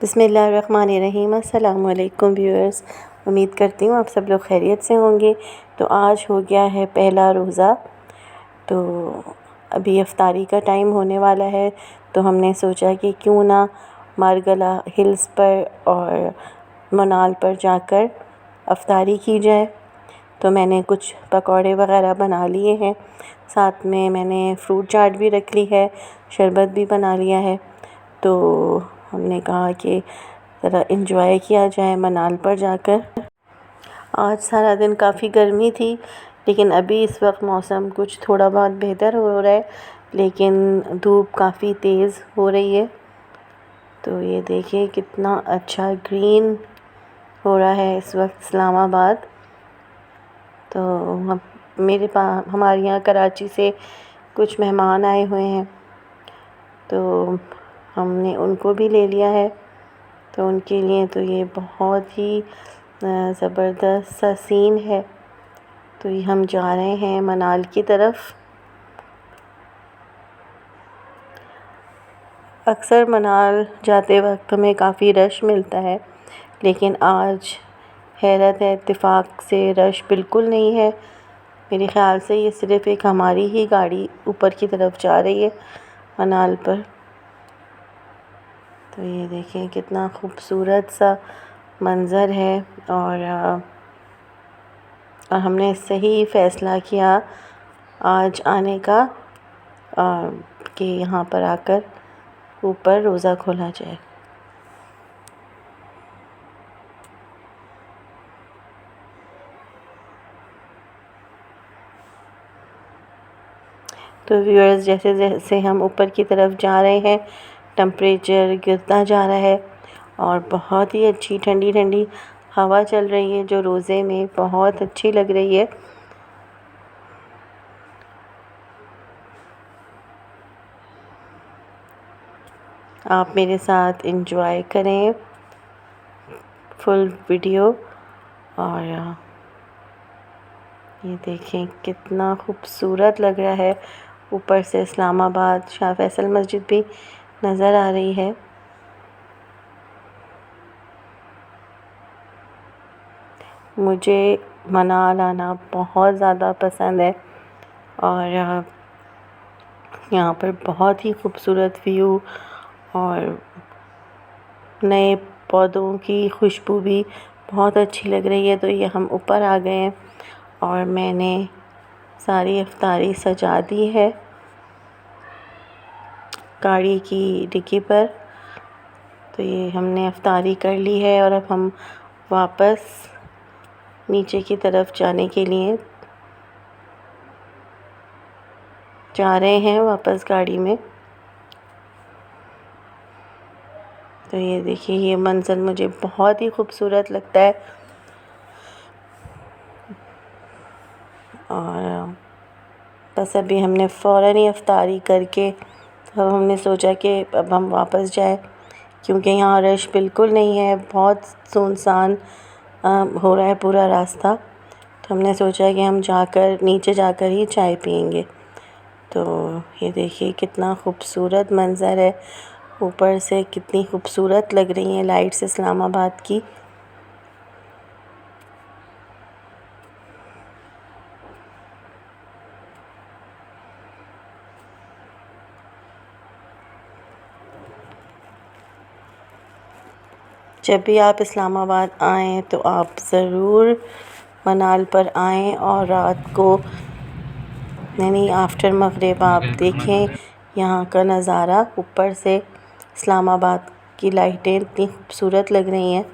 बिस्मिल्लाहिर्रहमानिर्रहीम। अस्सलाम वालेकुम व्यूअर्स, उम्मीद करती हूँ आप सब लोग खैरियत से होंगे। तो आज हो गया है पहला रोज़ा, तो अभी इफ्तारी का टाइम होने वाला है। तो हमने सोचा कि क्यों ना मारगला हिल्स पर और मनाल पर जाकर इफ्तारी की जाए। तो मैंने कुछ पकौड़े वग़ैरह बना लिए हैं, साथ में मैंने फ्रूट चाट भी रख ली है, शरबत भी बना लिया है। तो हमने कहा कि ज़रा इंजॉय किया जाए मनाल पर जाकर। आज सारा दिन काफ़ी गर्मी थी, लेकिन अभी इस वक्त मौसम कुछ थोड़ा बहुत बेहतर हो रहा है, लेकिन धूप काफ़ी तेज़ हो रही है। तो ये देखिए कितना अच्छा ग्रीन हो रहा है इस वक्त इस्लामाबाद। तो हमारे यहाँ कराची से कुछ मेहमान आए हुए हैं, तो हमने उनको भी ले लिया है। तो उनके लिए तो ये बहुत ही ज़बरदस्त सा सीन है। तो ये हम जा रहे हैं मनाल की तरफ। अक्सर मनाल जाते वक्त हमें काफ़ी रश मिलता है, लेकिन आज हैरत है इत्तेफाक से रश बिल्कुल नहीं है। मेरे ख़्याल से ये सिर्फ़ एक हमारी ही गाड़ी ऊपर की तरफ जा रही है मनाल पर। तो ये देखिए कितना खूबसूरत सा मंज़र है। और हमने सही फ़ैसला किया आज आने का, कि यहाँ पर आकर ऊपर रोज़ा खोला जाए। तो व्यूअर्स, जैसे जैसे हम ऊपर की तरफ जा रहे हैं, टेम्परेचर गिरता जा रहा है और बहुत ही अच्छी ठंडी ठंडी हवा चल रही है, जो रोज़े में बहुत अच्छी लग रही है। आप मेरे साथ एंजॉय करें फुल वीडियो। और ये देखें कितना खूबसूरत लग रहा है। ऊपर से इस्लामाबाद शाह फैसल मस्जिद भी नज़र आ रही है। मुझे मनाल आना बहुत ज़्यादा पसंद है और यहाँ पर बहुत ही खूबसूरत व्यू और नए पौधों की खुशबू भी बहुत अच्छी लग रही है। तो ये हम ऊपर आ गए हैं और मैंने सारी इफ्तारी सजा दी है गाड़ी की डिक्की पर। तो ये हमने इफ्तारी कर ली है और अब हम वापस नीचे की तरफ जाने के लिए जा रहे हैं, वापस गाड़ी में। तो ये देखिए ये मंज़र मुझे बहुत ही खूबसूरत लगता है। और बस अभी हमने फ़ौरन ही इफ्तारी करके तो हमने सोचा कि अब हम वापस जाए, क्योंकि यहाँ रश बिल्कुल नहीं है, बहुत सुनसान हो रहा है पूरा रास्ता। तो हमने सोचा कि हम जाकर नीचे जाकर ही चाय पियेंगे। तो ये देखिए कितना खूबसूरत मंज़र है, ऊपर से कितनी खूबसूरत लग रही हैं लाइट्स इस्लामाबाद की। जब भी आप इस्लामाबाद आएँ तो आप ज़रूर मनाल पर आएँ और रात को यानी आफ्टर मगरिब आप देखें यहाँ का नज़ारा। ऊपर से इस्लामाबाद की लाइटें इतनी खूबसूरत लग रही हैं।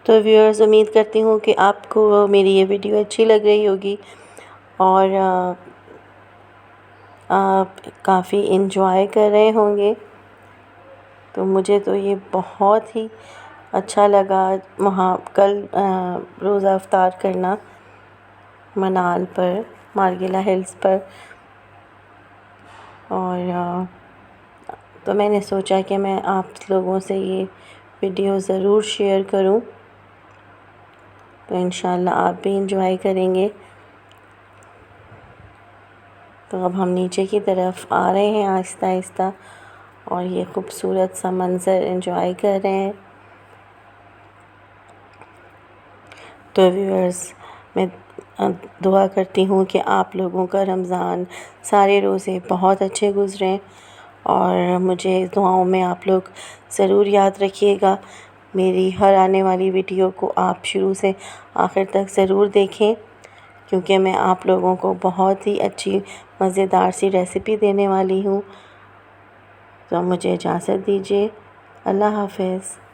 तो व्यूअर्स, उम्मीद करती हूँ कि आपको मेरी ये वीडियो अच्छी लग रही होगी और आप काफ़ी इन्जॉय कर रहे होंगे। तो मुझे तो ये बहुत ही अच्छा लगा वहाँ कल रोज़ा इफ्तार करना मनाल पर, मारगिला हिल्स पर। और तो मैंने सोचा कि मैं आप लोगों से ये वीडियो ज़रूर शेयर करूं, तो इंशाल्लाह आप भी इंजॉय करेंगे। तो अब हम नीचे की तरफ आ रहे हैं आहिस्ता आहिस्ता और ये खूबसूरत सा मंज़र इंजॉय कर रहे हैं। तो व्यूअर्स, मैं दुआ करती हूँ कि आप लोगों का रमज़ान सारे रोज़े बहुत अच्छे गुज़रें और मुझे दुआओं में आप लोग ज़रूर याद रखिएगा। मेरी हर आने वाली वीडियो को आप शुरू से आखिर तक ज़रूर देखें, क्योंकि मैं आप लोगों को बहुत ही अच्छी मज़ेदार सी रेसिपी देने वाली हूँ। तो मुझे इजाज़त दीजिए। अल्लाह हाफ़िज़।